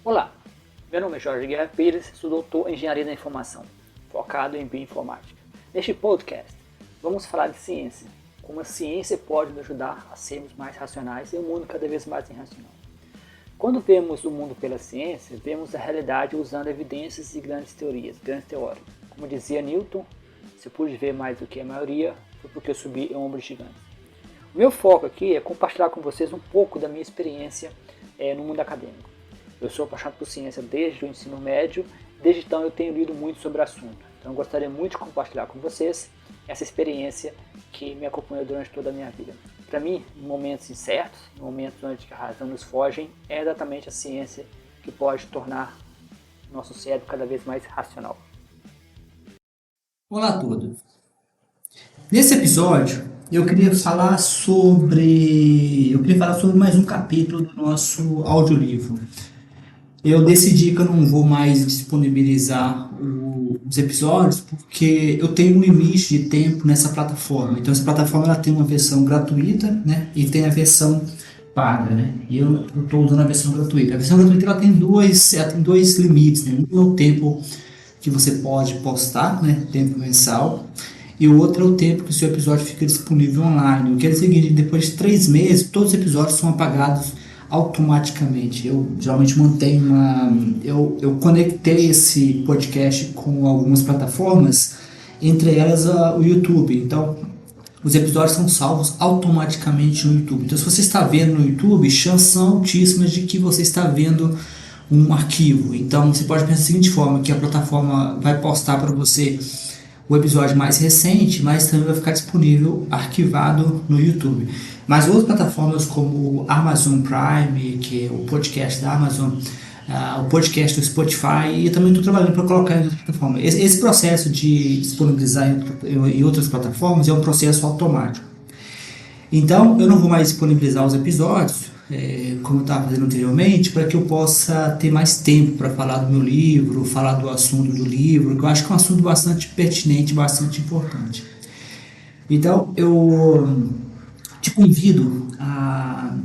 Olá, meu nome é Jorge Guerra Pires, sou doutor em Engenharia da Informação, focado em Bioinformática. Neste podcast, vamos falar de ciência, como a ciência pode nos ajudar a sermos mais racionais em um mundo cada vez mais irracional. Quando vemos o mundo pela ciência, vemos a realidade usando evidências e grandes teorias, grandes teóricos. Como dizia Newton, se eu pude ver mais do que a maioria, foi porque eu subi em ombros gigantes. O meu foco aqui é compartilhar com vocês um pouco da minha experiência no mundo acadêmico. Eu sou apaixonado por ciência desde o ensino médio, desde então eu tenho lido muito sobre o assunto. Então eu gostaria muito de compartilhar com vocês essa experiência que me acompanhou durante toda a minha vida. Para mim, em momentos incertos, em momentos onde a razão nos foge, é exatamente a ciência que pode tornar nosso cérebro cada vez mais racional. Olá a todos. Nesse episódio, eu queria falar sobre mais um capítulo do nosso audiolivro. Eu decidi que eu não vou mais disponibilizar os episódios porque eu tenho um limite de tempo nessa plataforma. Então essa plataforma ela tem uma versão gratuita, né, e tem a versão paga, né? E eu estou usando a versão gratuita. A versão gratuita ela tem dois limites, né? Um é o tempo que você pode postar, né, tempo mensal, e o outro é o tempo que o seu episódio fica disponível online. O que é o seguinte: depois de 3 meses, todos os episódios são apagados automaticamente. Eu geralmente mantenho eu conectei esse podcast com algumas plataformas, entre elas o YouTube. Então, os episódios são salvos automaticamente no YouTube. Então, se você está vendo no YouTube, chances são altíssimas de que você está vendo um arquivo. Então, você pode pensar da seguinte forma, que a plataforma vai postar para você o episódio mais recente, mas também vai ficar disponível arquivado no YouTube. Mas outras plataformas como o Amazon Prime, que é o podcast da Amazon, o podcast do Spotify, e eu também estou trabalhando para colocar em outras plataformas. Esse processo de disponibilizar em outras plataformas é um processo automático. Então, eu não vou mais disponibilizar os episódios, como eu estava fazendo anteriormente, para que eu possa ter mais tempo para falar do meu livro, falar do assunto do livro, que eu acho que é um assunto bastante pertinente, bastante importante. Então, eu te convido a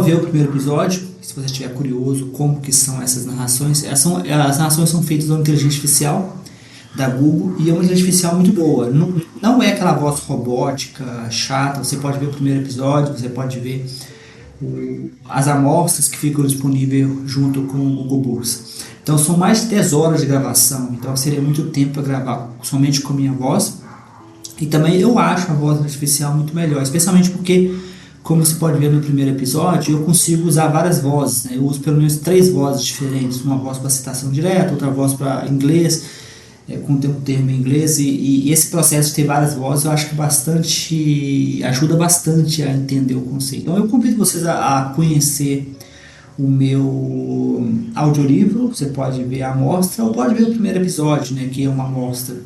ver o primeiro episódio, se você estiver curioso como que são essas narrações. As narrações são feitas por uma inteligência artificial da Google, e é uma inteligência artificial muito boa. Não é aquela voz robótica, chata. Você pode ver o primeiro episódio, você pode ver as amostras que ficam disponíveis junto com o Google Books. Então são mais de 10 horas de gravação, então seria muito tempo para gravar somente com a minha voz. E também eu acho a voz artificial muito melhor, especialmente porque, como você pode ver no primeiro episódio, eu consigo usar várias vozes, né? Eu uso pelo menos 3 vozes diferentes, uma voz para citação direta, outra voz para inglês, com um termo em inglês, e esse processo de ter várias vozes eu acho que ajuda bastante a entender o conceito. Então eu convido vocês a conhecer o meu audiolivro. Você pode ver a amostra ou pode ver o primeiro episódio, né, que é uma amostra.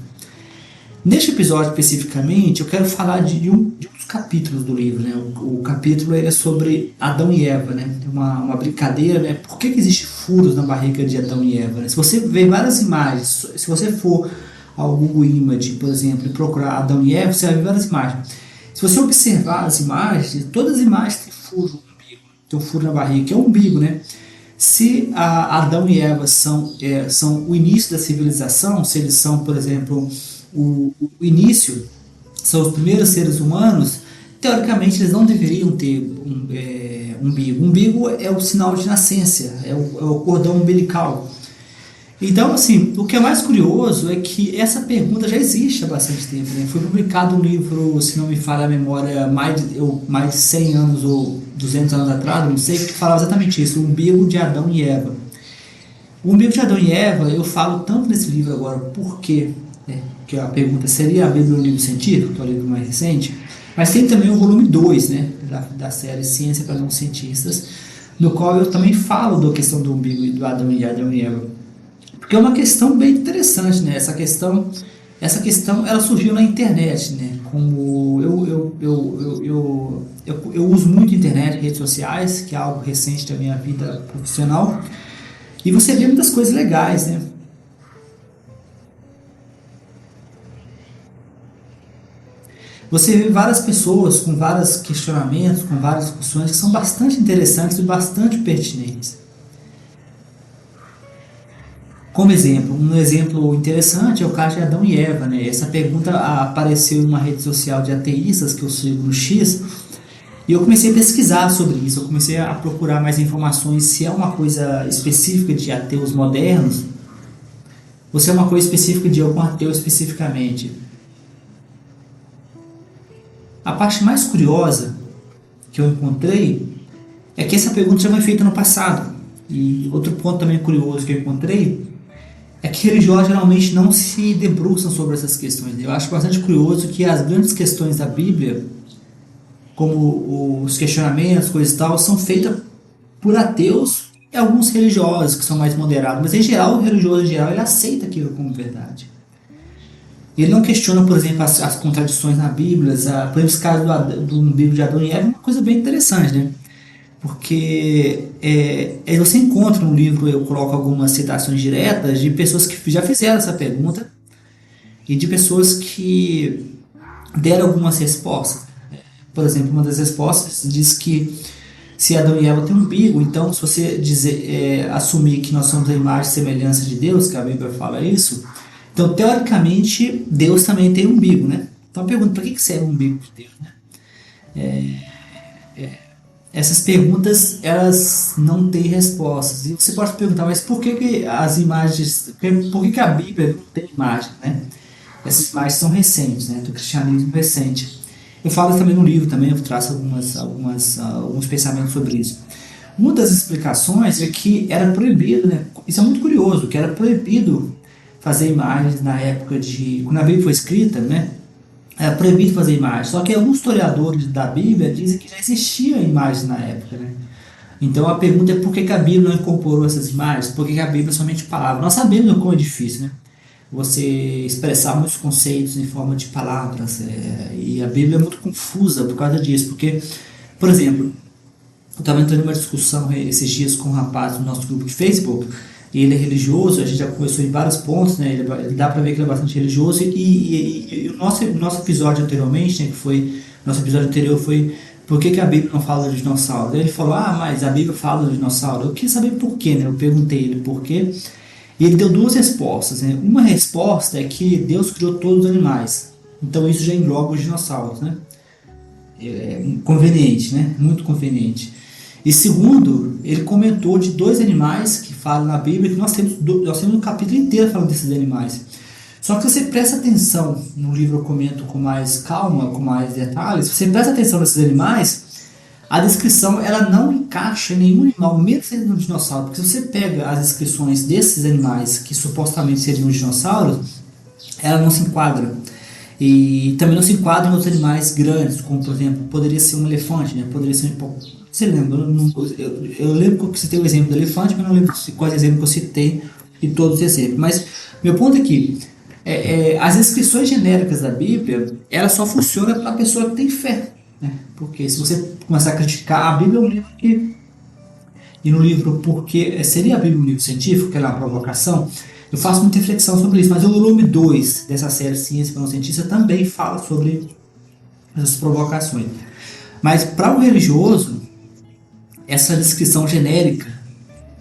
Neste episódio especificamente eu quero falar de um dos capítulos do livro, né? O capítulo é sobre Adão e Eva, né? Uma brincadeira, né? Por que existem furos na barriga de Adão e Eva, né? Se você vê várias imagens, se você for ao Google Image, por exemplo, e procurar Adão e Eva, você vai ver várias imagens. Se você observar as imagens, todas as imagens têm furo no umbigo, tem um furo na barriga, que é o umbigo, né? Se Adão e Eva são o início da civilização, se eles são, por exemplo, o início, são os primeiros seres humanos, teoricamente eles não deveriam ter umbigo. O umbigo é o sinal de nascença, é o cordão umbilical. Então, assim, o que é mais curioso é que essa pergunta já existe há bastante tempo, né? Foi publicado um livro, se não me falha a memória, mais de 100 anos ou 200 anos atrás, não sei, que falava exatamente isso, o umbigo de Adão e Eva. O umbigo de Adão e Eva, eu falo tanto nesse livro agora, por quê? Que a pergunta seria a Bíblia, um livro científico, que é o livro mais recente, mas tem também o volume 2, né, da série Ciência para Não Cientistas, no qual eu também falo da questão do umbigo e do Adão e Eva, porque é uma questão bem interessante, né? Essa questão ela surgiu na internet, né? Como eu uso muito a internet, redes sociais, que é algo recente da minha vida profissional, e você vê muitas coisas legais, né? Você vê várias pessoas com vários questionamentos, com várias discussões que são bastante interessantes e bastante pertinentes. Como exemplo, um exemplo interessante é o caso de Adão e Eva, né? Essa pergunta apareceu em uma rede social de ateístas que eu sigo no X, e eu comecei a pesquisar sobre isso, eu comecei a procurar mais informações se é uma coisa específica de ateus modernos, ou se é uma coisa específica de algum ateu especificamente. A parte mais curiosa que eu encontrei é que essa pergunta já foi feita no passado. E outro ponto também curioso que eu encontrei é que religiosos geralmente não se debruçam sobre essas questões. Eu acho bastante curioso que as grandes questões da Bíblia, como os questionamentos, coisas e tal, são feitas por ateus e alguns religiosos que são mais moderados. Mas em geral, o religioso em geral, ele aceita aquilo como verdade. Ele não questiona, por exemplo, as contradições na Bíblia. Por exemplo, esse caso do livro de Adão e Eva é uma coisa bem interessante, né? Porque você encontra no livro, eu coloco algumas citações diretas de pessoas que já fizeram essa pergunta e de pessoas que deram algumas respostas. Por exemplo, uma das respostas diz que se Adão e Eva têm um umbigo, então se você assumir que nós somos a imagem e semelhança de Deus, que a Bíblia fala isso, então teoricamente Deus também tem um umbigo, né? Então eu pergunto, para que serve o umbigo de Deus, né? Essas perguntas, elas não têm respostas. E você pode perguntar, mas por que as imagens, por que a Bíblia não tem imagem, né? Essas imagens são recentes, né? Do cristianismo recente. Eu falo também no livro, também eu traço alguns pensamentos sobre isso. Uma das explicações é que era proibido, né? Isso é muito curioso, que era proibido fazer imagens na época quando a Bíblia foi escrita, né? É proibido fazer imagens. Só que alguns historiadores da Bíblia dizem que já existia imagens na época, né? Então a pergunta é por que a Bíblia não incorporou essas imagens? Por que a Bíblia é somente palavra? Nós sabemos como é difícil, né? Você expressar muitos conceitos em forma de palavras. E a Bíblia é muito confusa por causa disso. Porque, por exemplo, eu estava entrando em uma discussão esses dias com um rapaz no nosso grupo de Facebook. Ele é religioso, a gente já conversou em vários pontos, né? Ele dá para ver que ele é bastante religioso. E o nosso episódio anteriormente, né, nosso episódio anterior foi por que a Bíblia não fala de dinossauro. Daí ele falou, mas a Bíblia fala de dinossauro. Eu queria saber por quê, né? Eu perguntei ele por quê. E ele deu duas respostas, né? Uma resposta é que Deus criou todos os animais. Então isso já engloba os dinossauros, né? É conveniente, né? Muito conveniente. E segundo, ele comentou de dois animais que falam na Bíblia, que nós temos um capítulo inteiro falando desses animais. Só que se você presta atenção, no livro eu comento com mais calma, com mais detalhes, se você presta atenção nesses animais, a descrição ela não encaixa em nenhum animal, mesmo sendo um dinossauro. Porque se você pega as descrições desses animais, que supostamente seriam dinossauros, ela não se enquadra. E também não se enquadra em outros animais grandes, como por exemplo, poderia ser um elefante, né? Poderia ser um hipopótamo. Você lembra? Eu lembro que eu citei o exemplo do elefante, mas não lembro quais exemplos que eu citei em todos os exemplos. Mas meu ponto é que as descrições genéricas da Bíblia, ela só funciona para a pessoa que tem fé, né? Porque se você começar a criticar, a Bíblia é um livro que... E no livro, porque seria a Bíblia um livro científico, que é uma provocação, eu faço muita reflexão sobre isso. Mas o volume 2 dessa série Ciência para um Cientista também fala sobre essas provocações. Mas para o religioso, essa descrição genérica,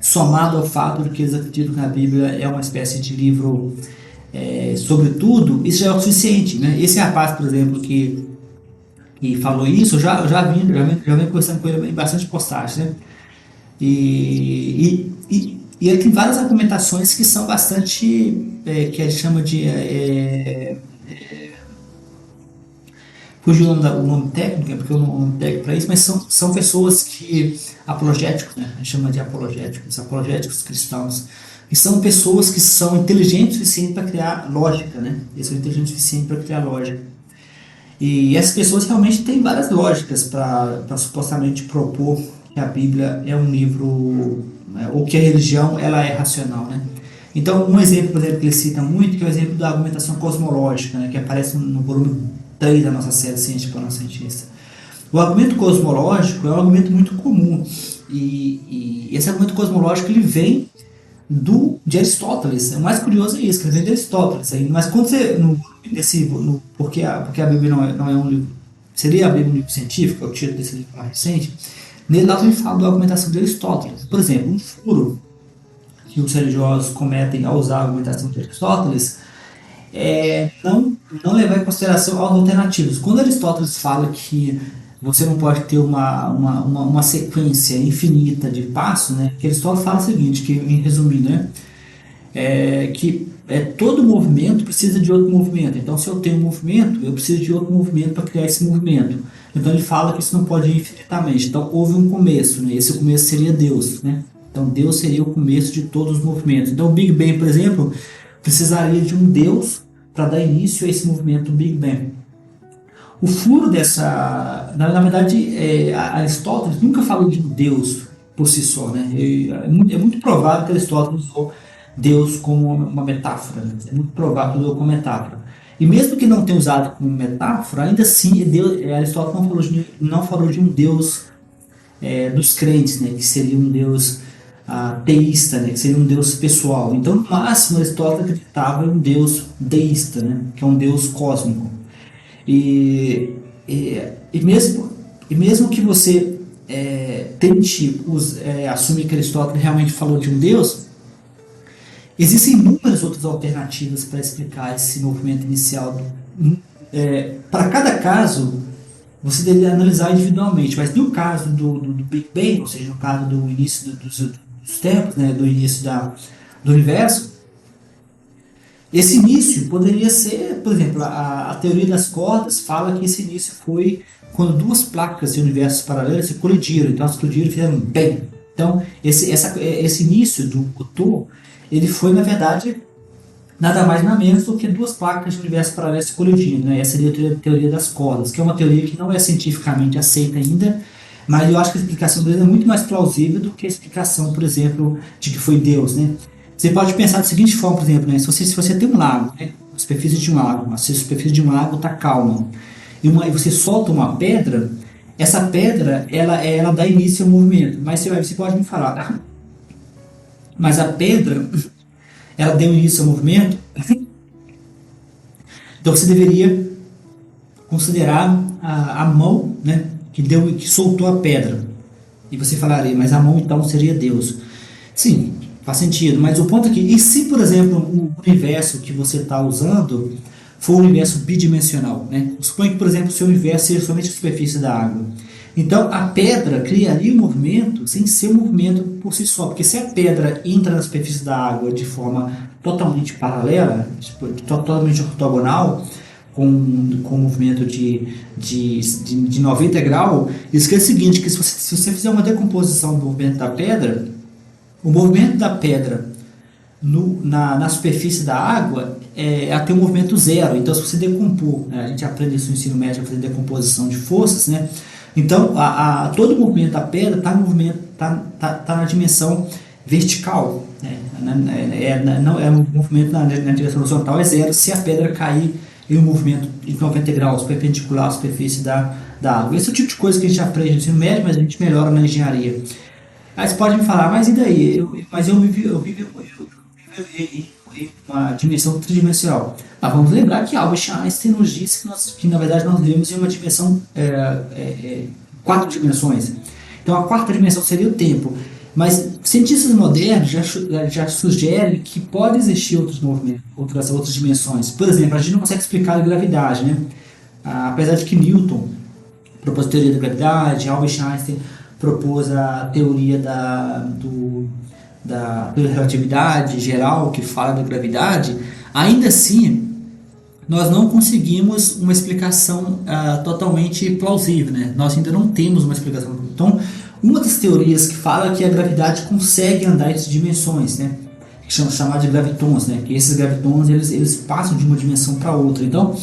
somado ao fato de que eles acreditam que a Bíblia é uma espécie de livro sobre tudo, isso já é o suficiente, né? Esse rapaz, por exemplo, que falou isso, eu já venho conversando com ele em bastante postagens, né? E ele tem várias argumentações que são bastante, que ele chama de... fugiu o nome técnico, porque o nome técnico para isso, mas são pessoas que, apologéticos, né? A gente chama de apologéticos cristãos, e são pessoas que são inteligentes o suficiente para criar lógica, né? Eles são inteligentes o suficiente para criar lógica. E essas pessoas realmente têm várias lógicas para supostamente propor que a Bíblia é um livro, né, ou que a religião ela é racional, né? Então, um exemplo, por exemplo, que ele cita muito, que é o exemplo da argumentação cosmológica, né, que aparece no volume 3 da nossa série Ciência para um Cientista. O argumento cosmológico é um argumento muito comum, e esse argumento cosmológico ele vem de Aristóteles. O mais curioso é isso, que ele vem de Aristóteles. Mas quando você, porque a Bíblia não é um livro, seria a Bíblia um livro científico, é o título desse livro mais recente, nele lá ele fala da argumentação de Aristóteles. Por exemplo, um furo que os religiosos cometem ao usar a argumentação de Aristóteles é não levar em consideração as alternativas. Quando Aristóteles fala que você não pode ter uma sequência infinita de passos, né, que Aristóteles fala o seguinte, que, em resumindo, né, todo movimento precisa de outro movimento. Então, se eu tenho um movimento, eu preciso de outro movimento para criar esse movimento. Então, ele fala que isso não pode ir infinitamente. Então, houve um começo, né? Esse começo seria Deus, né? Então, Deus seria o começo de todos os movimentos. Então, o Big Bang, por exemplo, precisaria de um Deus para dar início a esse movimento Big Bang. O furo dessa... Na verdade, Aristóteles nunca falou de um Deus por si só, né? É muito provável que Aristóteles usou Deus como uma metáfora, né? É muito provável que usou como metáfora. E mesmo que não tenha usado como metáfora, ainda assim Aristóteles não falou de um Deus dos crentes, né? Que seria um Deus teísta, né? Que seria um Deus pessoal. Então, no máximo, Aristóteles acreditava em um Deus deísta, né? Que é um Deus cósmico. E mesmo que você tente assumir que Aristóteles realmente falou de um Deus, existem inúmeras outras alternativas para explicar esse movimento inicial. Para cada caso, você deve analisar individualmente, mas no caso do Big Bang, ou seja, no caso do início dos tempos, né, do início do universo, esse início poderia ser, por exemplo, a teoria das cordas fala que esse início foi quando duas placas de universos paralelos se colidiram, então elas colidiram e fizeram bang. Então, esse início do motor, ele foi, na verdade, nada mais nada menos do que duas placas de universos paralelos se colidindo, né? Essa seria a teoria das cordas, que é uma teoria que não é cientificamente aceita ainda, mas eu acho que a explicação dele é muito mais plausível do que a explicação, por exemplo, de que foi Deus, né? Você pode pensar da seguinte forma, por exemplo, né? Se você tem um lago, né? A superfície de um lago, a superfície de um lago está calma, e você solta uma pedra, essa pedra ela dá início ao movimento. Mas você pode me falar, mas a pedra ela deu início ao movimento? Então você deveria considerar a mão, né, que soltou a pedra. E você falaria, mas a mão então seria Deus. Sim, faz sentido, mas o ponto aqui, e se, por exemplo, o universo que você está usando for um universo bidimensional, né? Suponha que, por exemplo, o seu universo seja somente a superfície da água. Então, a pedra criaria um movimento sem ser um movimento por si só, porque se a pedra entra na superfície da água de forma totalmente paralela, totalmente ortogonal, com um movimento de 90 graus, isso quer dizer o seguinte, que se você fizer uma decomposição do movimento da pedra, o movimento da pedra na superfície da água ela tem um movimento zero. Então, se você decompor, né, a gente aprende isso no ensino médio, fazer decomposição de forças, né? Então, todo o movimento da pedra está na dimensão vertical, né? Não é um movimento na direção horizontal, é zero se a pedra cair em um movimento de 90 graus perpendicular à superfície da água. Esse é o tipo de coisa que a gente aprende no ensino médio, mas a gente melhora na engenharia. Aí você pode me falar, mas e daí? Eu vivi em uma dimensão tridimensional. Mas vamos lembrar que Albert Einstein nos disse que na verdade nós vivemos em uma dimensão, 4 dimensões. Então a quarta dimensão seria o tempo. Mas cientistas modernos já sugerem que pode existir outros movimentos, outras dimensões. Por exemplo, a gente não consegue explicar a gravidade, né? Apesar de que Newton propôs a teoria da gravidade, Albert Einstein propôs a teoria da relatividade geral, que fala da gravidade, ainda assim, nós não conseguimos uma explicação totalmente plausível, né? Nós ainda não temos uma explicação. Então, uma das teorias que fala que a gravidade consegue andar entre dimensões, né? Que chamar de gravitons, né? Que esses gravitons eles passam de uma dimensão para outra. Então,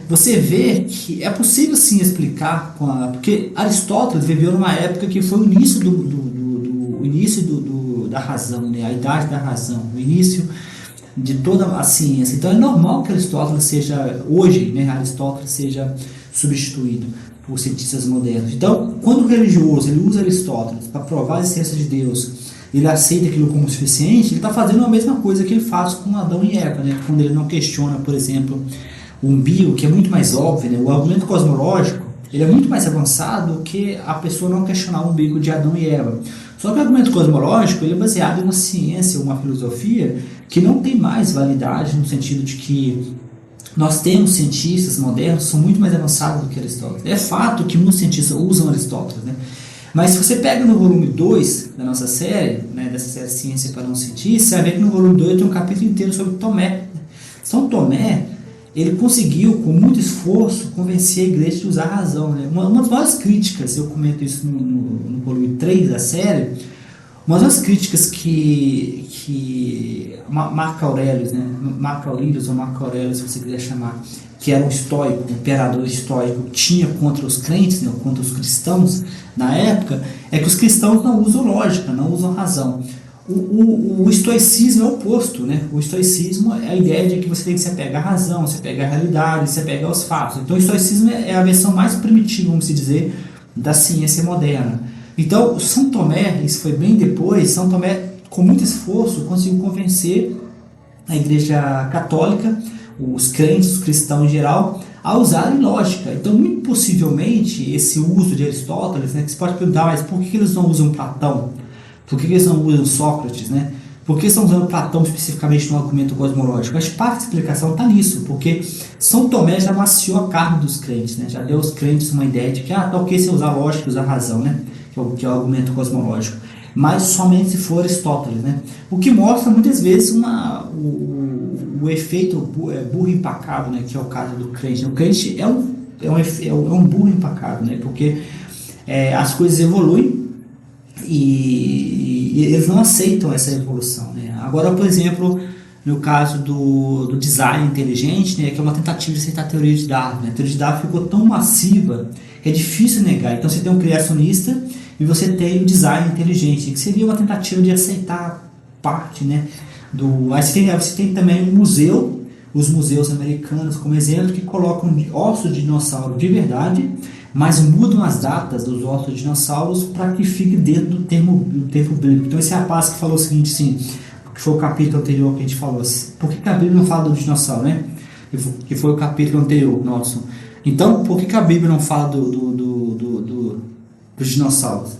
você vê que é possível sim explicar porque Aristóteles viveu numa época que foi o início da razão, né? A idade da razão, o início de toda a ciência. Então é normal que Aristóteles seja hoje, né? Aristóteles seja substituído por cientistas modernos. Então, quando o religioso ele usa Aristóteles para provar a existência de Deus, ele aceita aquilo como suficiente, ele está fazendo a mesma coisa que ele faz com Adão e Eva, né? Quando ele não questiona, por exemplo, o umbigo, que é muito mais óbvio, né? O argumento cosmológico ele é muito mais avançado do que a pessoa não questionar o umbigo de Adão e Eva. Só que o argumento cosmológico ele é baseado em uma ciência, uma filosofia que não tem mais validade no sentido de que nós temos cientistas modernos que são muito mais avançados do que Aristóteles. É fato que muitos cientistas usam Aristóteles, né? Mas se você pega no volume 2 da nossa série, né, dessa série Ciência para um Cientista, você vai ver que no volume 2 tem um capítulo inteiro sobre Tomé. São Tomé, ele conseguiu, com muito esforço, convencer a igreja de usar a razão. Né? Uma das maiores críticas, eu comento isso no volume 3 da série, uma das críticas que Marco Aurélio, né? Marco Aurelius ou Marco Aurélio, se você quiser chamar, que era um estoico, um imperador estoico, tinha contra os crentes, né? Contra os cristãos na época, é que os cristãos não usam lógica, não usam razão. O estoicismo é o oposto, né? O estoicismo é a ideia de que você tem que se apegar à razão, se apegar à realidade, se apegar aos fatos. Então o estoicismo é a versão mais primitiva, vamos dizer, da ciência moderna. Então, São Tomé, isso foi bem depois, São Tomé, com muito esforço, conseguiu convencer a Igreja Católica, os crentes, os cristãos em geral, a usarem lógica. Então, muito possivelmente, esse uso de Aristóteles, né, que você pode perguntar, mas por que eles não usam Platão? Por que eles não usam Sócrates? Né? Por que estão usando Platão especificamente no argumento cosmológico? Acho que parte da explicação está nisso, porque São Tomé já maciou a carne dos crentes, né? Já deu aos crentes uma ideia de que tá ok se usar lógica, usar razão, né? Que é o argumento cosmológico, mas somente se for Aristóteles, né? O que mostra muitas vezes o efeito burro empacado, né? Que é o caso do crente. O crente é um burro empacado, né? Porque as coisas evoluem e eles não aceitam essa evolução, né? Agora, por exemplo, no caso do design inteligente, né? Que é uma tentativa de aceitar a teoria de Darwin, né? A teoria de Darwin ficou tão massiva que é difícil negar. Então você tem um criacionista e você tem o design inteligente, que seria uma tentativa de aceitar parte, né, aí você tem também um museu, os museus americanos como exemplo, que colocam ossos de dinossauro de verdade, mas mudam as datas dos ossos de dinossauros para que fique dentro do tempo bíblico. Então esse rapaz que falou o seguinte, sim, que foi o capítulo anterior que a gente falou, por que a Bíblia não fala do dinossauro, né? Que foi o capítulo anterior, nosso. Então, por que a Bíblia não fala dos dinossauros?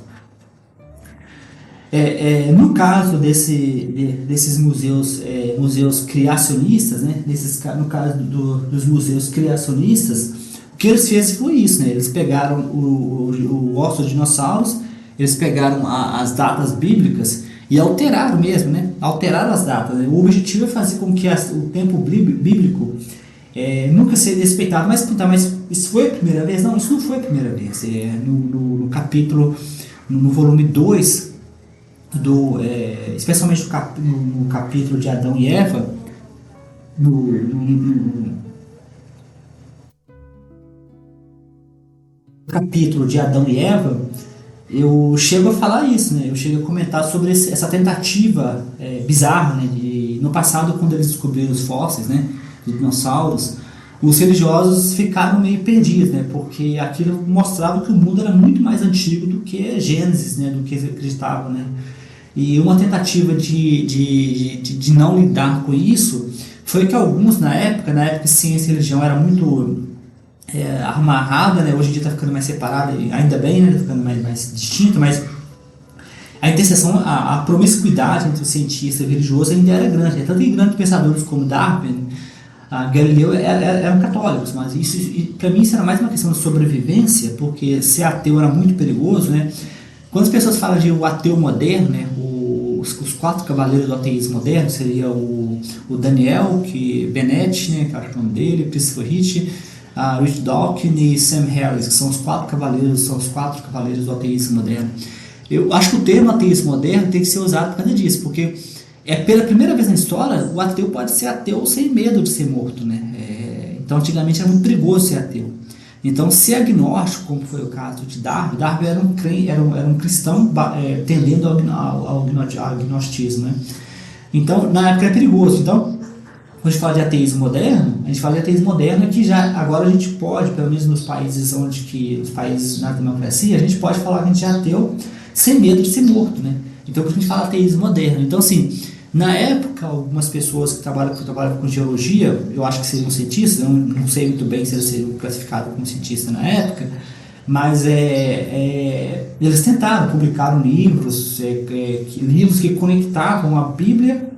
No caso desses museus criacionistas, né? No caso dos museus criacionistas, o que eles fizeram foi isso, né? Eles pegaram o osso dos dinossauros, eles pegaram as datas bíblicas e alteraram mesmo, né? Alteraram as datas. Né? O objetivo é fazer com que o tempo bíblico nunca seja respeitado. Mas isso foi a primeira vez? Não, isso não foi a primeira vez. No capítulo, no volume 2, especialmente no capítulo de Adão e Eva, no capítulo de Adão e Eva, eu chego a falar isso, né? Eu chego a comentar sobre essa tentativa bizarra, né? No passado, quando eles descobriram os fósseis, né, de dinossauros, os religiosos ficaram meio perdidos, né? Porque aquilo mostrava que o mundo era muito mais antigo do que Gênesis, né? Do que eles acreditavam, né? E uma tentativa de não lidar com isso foi que alguns, na época ciência e religião era muito amarrada, né? Hoje em dia está ficando mais separada, ainda bem, né? Está ficando mais distinto, mas a interseção, a promiscuidade entre o cientista e o religioso ainda era grande. Tanto que grandes pensadores como Darwin, Galileu eram católicos, mas isso, para mim, isso era mais uma questão de sobrevivência, porque ser ateu era muito perigoso, né? Quando as pessoas falam de o ateu moderno, né? Os 4 cavaleiros do ateísmo moderno seria o Daniel Bennett, né? Que é o nome dele, Christopher Hitch, Richard Dawkins e Sam Harris, que são os 4 cavaleiros do ateísmo moderno. Eu acho que o termo ateísmo moderno tem que ser usado por causa disso, porque pela primeira vez na história, o ateu pode ser ateu sem medo de ser morto, né? Então, antigamente era muito perigoso ser ateu. Então, ser agnóstico, como foi o caso de Darwin era um cristão tendendo ao agnosticismo, né? Então, na época era perigoso. Então, quando a gente fala de ateísmo moderno, a gente fala de ateísmo moderno que já agora a gente pode, pelo menos nos países os países na democracia, a gente pode falar que a gente é ateu sem medo de ser morto, né? Então, a gente fala ateísmo moderno. Então, assim, na época, algumas pessoas que trabalham com geologia, eu acho que seriam cientistas, eu não sei muito bem se eles seriam classificados como cientistas na época, mas eles tentaram, publicaram livros, livros que conectavam a Bíblia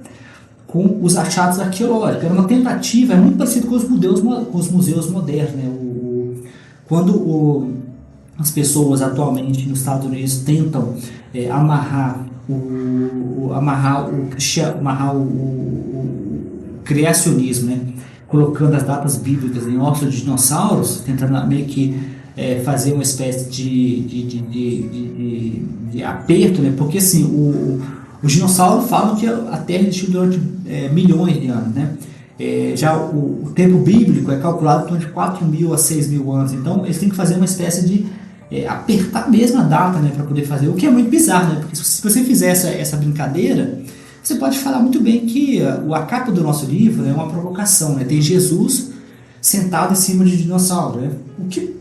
com os achados arqueológicos. Era uma tentativa, é muito parecido com os museus modernos, né? Quando as pessoas atualmente nos Estados Unidos tentam amarrar o criacionismo, né? Colocando as datas bíblicas em ossos de dinossauros, tentando meio que fazer uma espécie de aperto, né? Porque assim, os dinossauros falam que a Terra existiu durante milhões de anos, né? Já o tempo bíblico é calculado de 4.000 a 6.000 anos, então eles têm que fazer uma espécie de apertar mesmo a data, né, para poder fazer, o que é muito bizarro, né? Porque se você fizer essa brincadeira, você pode falar muito bem que a capa do nosso livro é uma provocação, né? Tem Jesus sentado em cima de dinossauro, né? O que,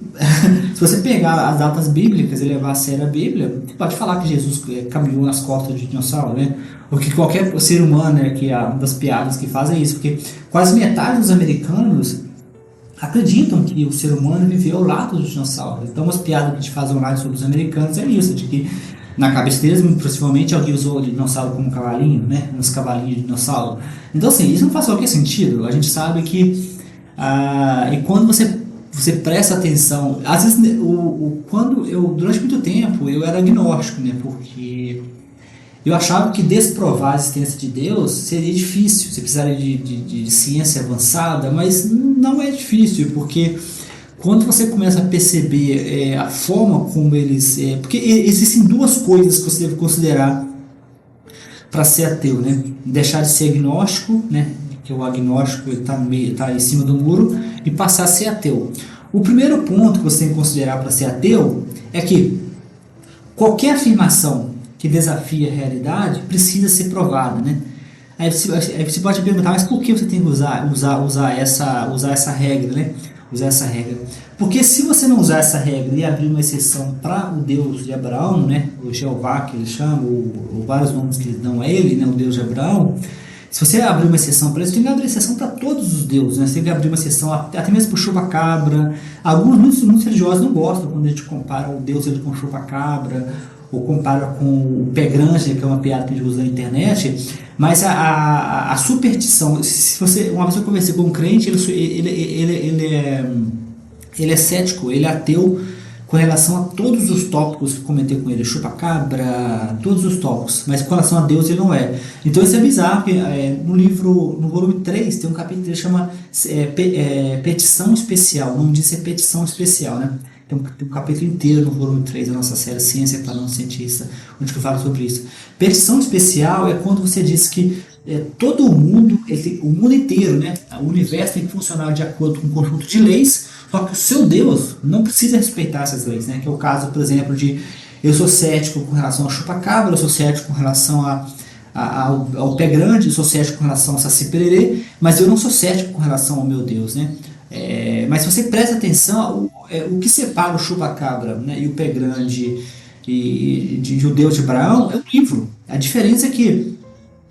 se você pegar as datas bíblicas e levar a sério a Bíblia, você pode falar que Jesus caminhou nas costas de dinossauro, né? Ou que qualquer ser humano, né, que é uma das piadas que fazem isso, porque quase metade dos americanos acreditam que o ser humano viveu ao lado dos dinossauros. Então, as piadas que a gente faz online sobre os americanos é isso, de que na cabeça deles, muito possivelmente, alguém usou o dinossauro como cavalinho, né? Uns cavalinhos de dinossauro. Então, assim, isso não faz qualquer sentido. A gente sabe que e quando você presta atenção, às vezes, durante muito tempo, eu era agnóstico, né? Porque eu achava que desprovar a existência de Deus seria difícil, você precisaria de ciência avançada, mas não é difícil, porque quando você começa a perceber a forma como eles... porque existem duas coisas que você deve considerar para ser ateu, né? Deixar de ser agnóstico, né? Que o agnóstico está em cima do muro, e passar a ser ateu. O primeiro ponto que você tem que considerar para ser ateu é que qualquer afirmação que desafia a realidade precisa ser provada, né? Aí você pode perguntar, mas por que você tem que usar essa regra, né? Usar essa regra. Porque se você não usar essa regra e abrir uma exceção para o Deus de Abraão, né? O Jeová que ele chama, ou vários nomes que eles dão a ele, né? O Deus de Abraão. Se você abrir uma exceção para isso, tem que abrir exceção para todos os deuses, né? Você tem que abrir uma exceção até mesmo para o chupa-cabra. Muitos religiosos não gostam quando a gente compara o Deus com o chupa-cabra, ou compara com o pé grande, que é uma piada que a gente usa na internet, mas a superstição, uma vez eu conversei com um crente, ele é cético, ele é ateu com relação a todos os tópicos que comentei com ele, chupa-cabra, todos os tópicos, mas com relação a Deus ele não é. Então isso é bizarro, porque no volume 3, tem um capítulo que ele chama petição especial, o nome disso é petição especial, né? Tem um capítulo inteiro no volume 3 da nossa série Ciência para Não Cientista, onde eu falo sobre isso. Petição especial é quando você diz que todo o mundo inteiro, né, o universo tem que funcionar de acordo com um conjunto de leis, só que o seu Deus não precisa respeitar essas leis, né? Que é o caso, por exemplo, de eu sou cético com relação ao chupa-cabra, eu sou cético com relação ao pé grande, eu sou cético com relação ao saci pererê, mas eu não sou cético com relação ao meu Deus, né? Mas se você presta atenção, o que separa o chupa-cabra, né, e o pé grande de o Deus de Abraão é um livro. A diferença é que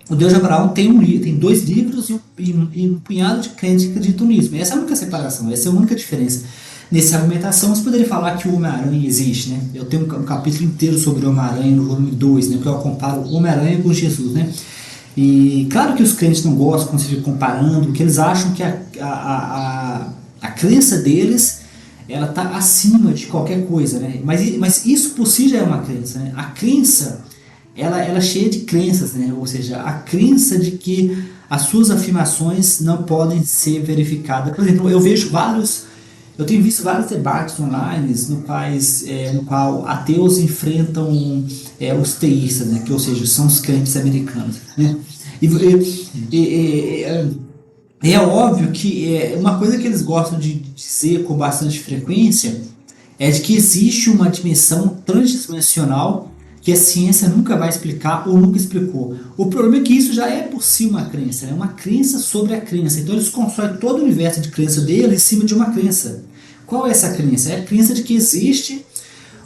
o Deus de Abraão tem 2 livros e um punhado de crentes que acreditam nisso. Essa é a única separação, essa é a única diferença. Nessa argumentação, você poderia falar que o Homem-Aranha existe, né? Eu tenho um capítulo inteiro sobre o Homem-Aranha no volume 2, né? Porque eu comparo o Homem-Aranha com Jesus, né? E claro que os crentes não gostam quando se fica comparando, porque eles acham que a crença deles ela está acima de qualquer coisa, né? Mas isso por si já é uma crença, né? A crença ela é cheia de crenças, né? Ou seja, a crença de que as suas afirmações não podem ser verificadas. Por exemplo, eu tenho visto vários debates online no qual ateus enfrentam os teístas, né? Que, ou seja, são os crentes americanos, né? É óbvio que uma coisa que eles gostam de dizer com bastante frequência é de que existe uma dimensão transdimensional que a ciência nunca vai explicar ou nunca explicou. O problema é que isso já é por si uma crença, né? Uma crença sobre a crença. Então eles constroem todo o universo de crença dele em cima de uma crença. Qual é essa crença? É a crença de que existe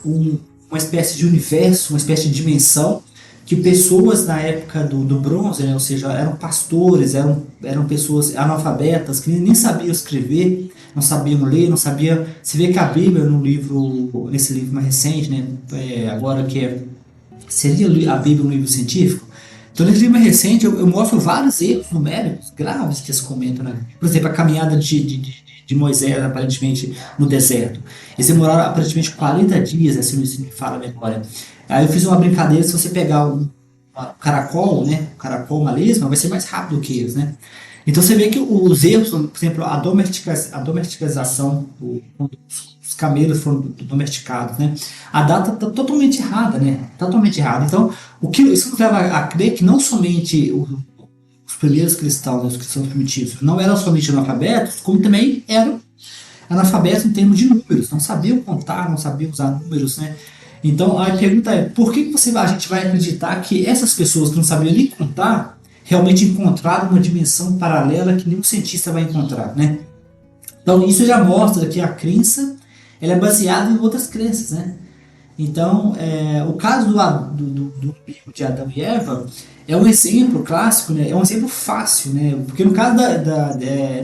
uma espécie de universo, uma espécie de dimensão que pessoas na época do bronze, né, ou seja, eram pastores, eram pessoas analfabetas que nem sabiam escrever, não sabiam ler, não sabiam. Se vê que a Bíblia nesse livro mais recente, né, agora que seria a Bíblia um livro científico. Então, nesse livro mais recente, eu mostro vários erros numéricos graves que eles comentam, né? Por exemplo, a caminhada de Moisés, aparentemente, no deserto. Eles demoraram, aparentemente, 40 dias, assim, se me fala a memória. Aí eu fiz uma brincadeira, se você pegar um caracol, né? O caracol, uma lesma, vai ser mais rápido que eles, né? Então você vê que os erros, por exemplo, a domesticação, quando os camelos foram domesticados, né? A data está totalmente errada, né? Totalmente errada. Então, isso nos leva a crer que não somente os primeiros cristãos, né, os cristãos primitivos, não eram somente analfabetos, como também eram analfabetos em termos de números, não sabiam contar, não sabiam usar números, né? Então a pergunta é, por que a gente vai acreditar que essas pessoas que não sabiam nem contar realmente encontraram uma dimensão paralela que nenhum cientista vai encontrar, né? Então isso já mostra que a crença ela é baseada em outras crenças, né? Então, o caso do bico de Adão e Eva é um exemplo clássico, né? É um exemplo fácil, né? Porque no caso,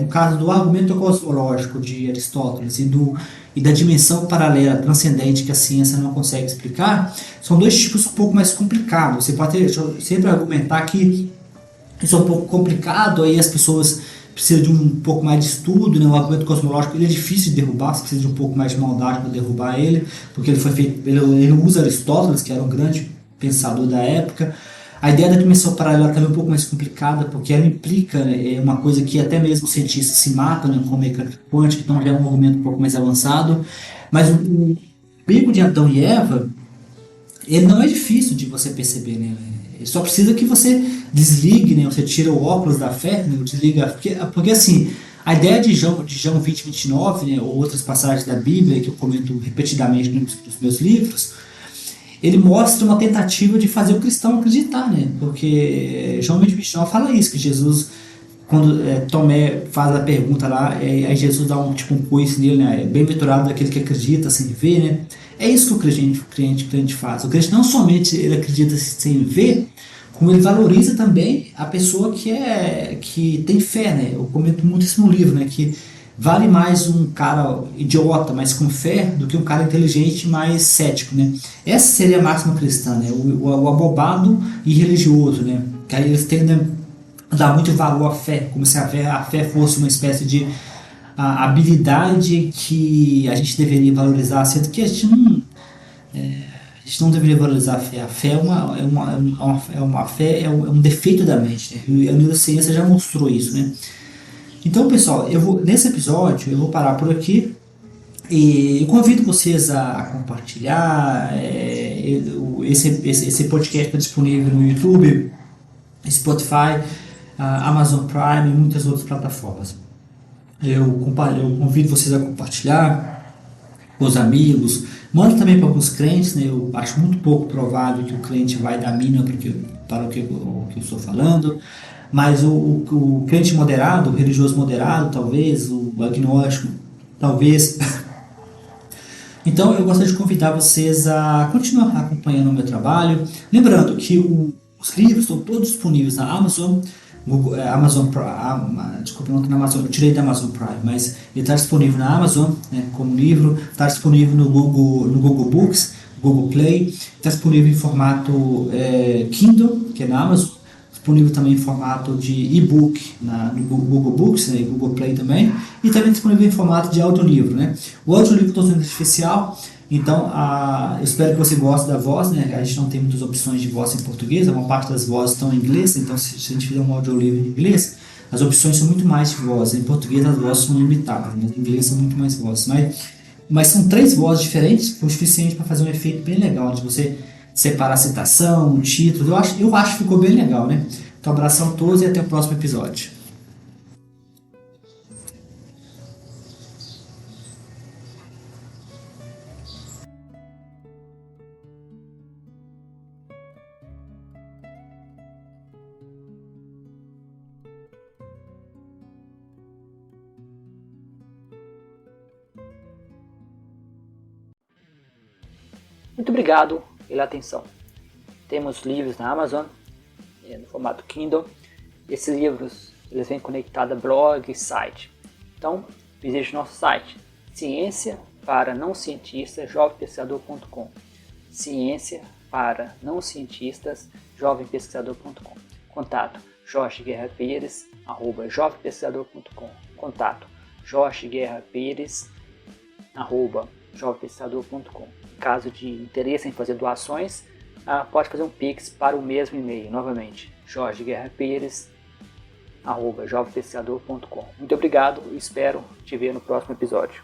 no caso do argumento cosmológico de Aristóteles e da dimensão paralela transcendente que a ciência não consegue explicar, são dois tipos um pouco mais complicados. Você pode sempre argumentar que isso é um pouco complicado, aí as pessoas precisam de um pouco mais de estudo, né? O argumento cosmológico ele é difícil de derrubar, você precisa de um pouco mais de maldade para derrubar ele, porque ele foi feito, ele usa Aristóteles, que era um grande pensador da época. A ideia da dimensão paralela também é um pouco mais complicada, porque ela implica, né, uma coisa que até mesmo os cientistas se matam, né, como mecânica quântica, então já é um argumento um pouco mais avançado. Mas o bico de Adão e Eva, ele não é difícil de você perceber, né? Só precisa que você desligue, né? Você tira o óculos da fé, né? Desliga, porque assim, a ideia de João 20, 29, né? Ou outras passagens da Bíblia que eu comento repetidamente nos meus livros, ele mostra uma tentativa de fazer o cristão acreditar, né? Porque João 20, 29 fala isso, que Jesus, quando Tomé faz a pergunta lá, aí Jesus dá um coice nele, né? Bem-aventurado daquele que acredita sem ver, né? É isso que o crente faz. O crente não somente ele acredita sem ver, como ele valoriza também a pessoa que tem fé, né? Eu comento muito isso no livro, né? Que vale mais um cara idiota, mas com fé, do que um cara inteligente, mais cético, né? Essa seria a máxima cristã, né? O abobado e religioso, né? Que aí eles tendem a dar muito valor à fé, como se a fé fosse uma espécie de habilidade que a gente deveria valorizar, sendo que a gente não deveria valorizar a fé. A fé é um defeito da mente, né? E a neurociência já mostrou isso, né? Então, pessoal, nesse episódio eu vou parar por aqui e eu convido vocês a compartilhar. Esse podcast está disponível no YouTube, Spotify, Amazon Prime e muitas outras plataformas. Eu convido vocês a compartilhar com os amigos, manda também para alguns crentes, né? Eu acho muito pouco provável que o crente vai dar mínima para o que eu estou falando, mas o crente moderado, o religioso moderado, talvez, o agnóstico, talvez. Então eu gostaria de convidar vocês a continuar acompanhando o meu trabalho. Lembrando que os livros estão todos disponíveis na Amazon, Google, Amazon Prime, desculpa, não está na Amazon, eu tirei da Amazon Prime, mas ele está disponível na Amazon, né, como livro, está disponível no Google Books, Google Play, está disponível em formato Kindle, que é na Amazon, disponível também em formato de e-book no Google Books, né, e Google Play também, e também disponível em formato de audiolivro, né? O audiolivro está sendo especial, então eu espero que você goste da voz, né? A gente não tem muitas opções de voz em português, uma parte das vozes estão em inglês, então se a gente fizer um audiolivro em inglês, as opções são muito mais de voz. Em português as vozes são limitadas, mas em inglês são muito mais vozes. Mas são 3 vozes diferentes, foi o suficiente para fazer um efeito bem legal, de você separar a citação, título. Eu acho que ficou bem legal, né? Então, abração a todos e até o próximo episódio. Muito obrigado pela atenção. Temos livros na Amazon, no formato Kindle. Esses livros eles vêm conectados a blog e site. Então, visite nosso site, ciência para não cientistas, jovempesquisador.com. Ciência para não cientistas, jovempesquisador.com. Contato jorgeguerrapires@jovempesquisador.com. Contato jorgeguerrapires@jovempesquisador.com. Caso de interesse em fazer doações, pode fazer um Pix para o mesmo e-mail, novamente, jorgeguerrapires@jovempesquisador.com. Muito obrigado e espero te ver no próximo episódio.